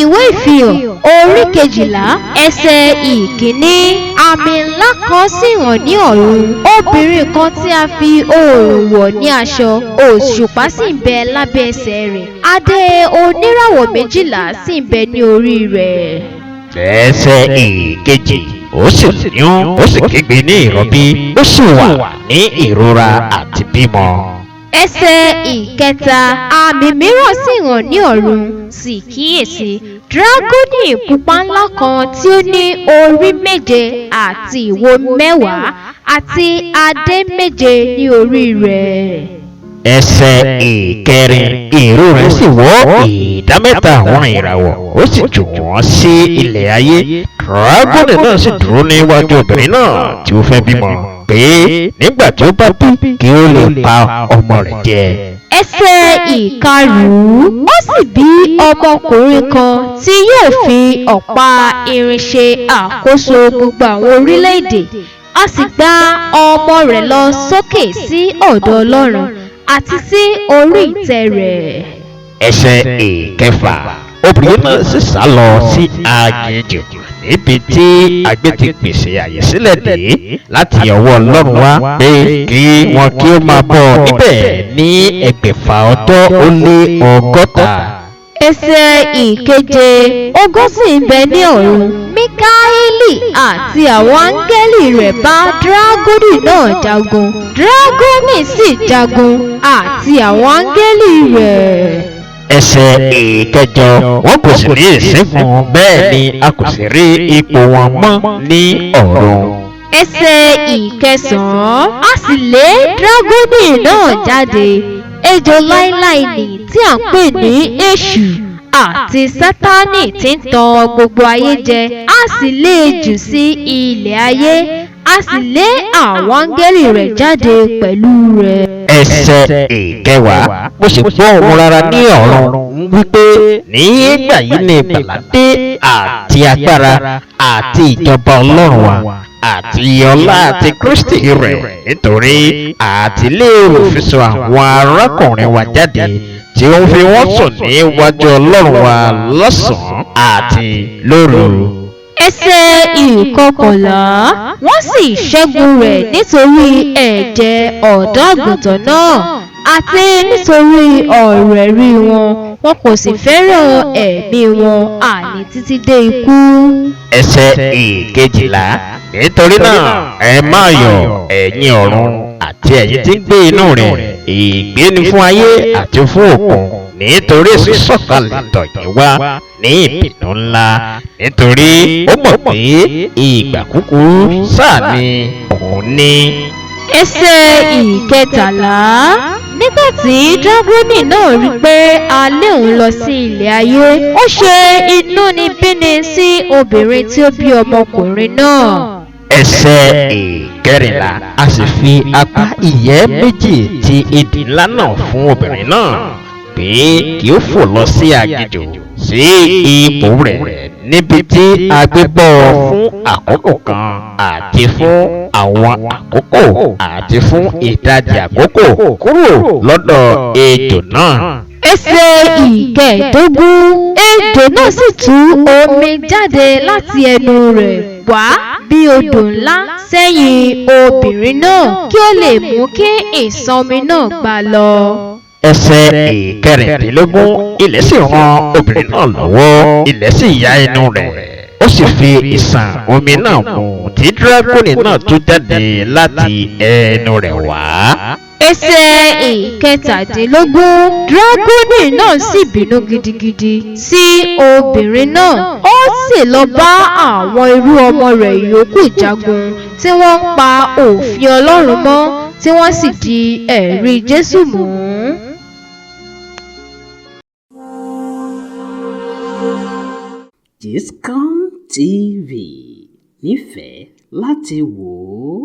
Ìwé ìfihàn orí kejìlá ẹsẹ̀ ìkíní. Àmì ńlá kan sì hàn ní ọ̀run, obìnrin kan tí a fi oòrùn wọ̀ ní aṣọ, òṣùpá sì ń bẹ lábẹ́ ẹsẹ̀ rẹ̀, adé oníràwọ̀ méjìlá sì ń bẹ ní orí rẹ̀. Ẹsẹ̀ ìkejì. Ó sì lóyún, ó sì kígbe ní ìrọbí, ó sì wà ní ìrora àti bímọ. Ẹsẹ̀ ìkẹta. Àmì mìíràn sì hàn ní ọ̀run, sì kíyèsí, dragoni pupa ńlá kan tí ó ní orí méje àti ìwo mẹ́wàá àti adé méje ní orí rẹ̀. Ẹsẹ̀ ìkẹrin. Ìró rẹ̀ sì wọ́ ìdámẹ́ta àwọn ìràwọ̀, ó sì jù wọ́n sí ilẹ̀ ayé. Dragoni náà sì dúró níwájú obìnrin náà tí ó fẹ́ bímọ, pé nígbà tí ó bá bí kí ó lè pa ọmọ rẹ̀ jẹ. Ẹsẹ̀ ìkarùn-ún. Ó sì bí ọmọkùnrin kan tí yóò fi ọ̀pá irin ṣe àkóso gbogbo àwọn orílẹ̀-èdè. A sì gbá ọmọ rẹ̀ lọ sókè sí ọ̀dọ̀ Ọlọ́run àti sí orí ìtẹ́ rẹ̀. Ẹsẹ̀ ìkẹfà. Obìnrin náà sì sá lọ sí aginjù, níbi tí agbé ti pèsè àyè sílẹ̀ dé láti ọwọ́ Ọlọ́run wá, pé kí wọn kí ó máa bọ́ níbẹ̀ ní 6,160. Ẹsẹ̀ ìkeje. Ogun sì ń bẹ ní ọ̀run, Míkáélì àti àwọn áńgẹ́lì rẹ̀ bá dragoni náà jagun, dragoni sì jagun àti àwọn áńgẹ́lì rẹ̀. Ẹsẹ̀ ìkẹjọ. Wọn kò sì rí ìṣẹ́gun, bẹ́ẹ̀ ni a kò sì rí ipò wọn mọ́ ní ọ̀run. Ẹsẹ̀ ìkẹsàn-án. A sì lé dragoni náà jáde, ejò láíláí nì tí à ń pè ní Èṣù àti Sátánì tí ń tan gbogbo ayé jẹ, a sì lé e jù sí ilẹ̀ ayé, a sì lé àwọn áńgẹ́lì rẹ̀ jáde pẹ̀lú rẹ̀. Ẹsẹ̀ ìkẹwàá. Mo sì gbọ́ ohùn rara ní ọ̀run wípé, nígbà yìí ni ìgbàlà àti agbára àti ìjọba Ọlọ́run wa àti ọlá àti Kristi rẹ̀, nítorí àti lé olùfisùn àwọn arákùnrin wa jáde, tí ó ń fi wọ́n sùn níwájú Ọlọ́run wa lọ́sàn-án àti lóru. Ẹsẹ̀ ìkọkànlá. Wọ́n sì ṣẹ́gun rẹ̀ nítorí ẹ̀jẹ̀ ọ̀dọ́ àgùntàn náà àti nítorí ọ̀rọ̀ ẹ̀rí wọn, wọn kò sì fẹ́ràn ẹ̀mí wọn àní títí dé ikú. Ẹsẹ̀ ìkejìlá. Nítorí náà ẹ máa yọ̀, ẹ̀yin ọ̀run àti ẹ̀yin tí ń gbé inú rẹ̀, ìgbé ni fún ayé àti fún òkun, nítorí sísọ̀kalẹ̀ tọ̀ yín wá ní ìbínú ńlá, nítorí ó mọ̀ pé ìgbà kúkúrú sáà ni òun ní. Ẹsẹ̀ ìkẹtàlá. Nígbà tí dragoni náà rí pé a lé òun lọ sí ilẹ̀ ayé, ó ṣe inúnibíni sí obìnrin tí ó bí ọmọkùnrin náà. Ẹsẹ̀ ìkẹrìnlá. A sì fi apá ìyẹ́ méjì ti idì ńlá náà fún obìnrin náà, pé kí ó fò lọ sí aginjù, sí ipò rẹ̀, níbi tí a gbé bọ́ fún àkókò kan àti fún àwọn àkókò àti fún ìdajì àkókò kúrò lọ́dọ̀ ejò náà. Ẹsẹ̀ ìkẹẹ̀dógún. Ejò náà sì tú omi jáde láti ẹnu rẹ̀ wá bí odò ńlá sẹ́yìn obìnrin náà, kí ó lè mú kí ìṣàn omi náà gbà lọ. Ẹsẹ̀ ìkẹrìndínlógún. Ilẹ̀ sì ràn obìnrin náà lọ́wọ́, ilẹ̀ sì ya inú rẹ̀, ó sì fi ìṣàn omi náà mu tí dragoni náà tú jáde láti ẹnu rẹ̀ wá. Ẹsẹ̀ ìkẹtàdínlógún. Dragoni náà sì bínú gidigidi sí obìnrin náà, ó sì lọ bá àwọn irú ọmọ rẹ̀ yòókù jagun, tí wọ́n ń pa òfin Ọlọ́run mọ́, tí wọ́n sì di ẹ̀rí Jésù mú. Giscom TV, nífẹ̀ẹ́ láti wò ó.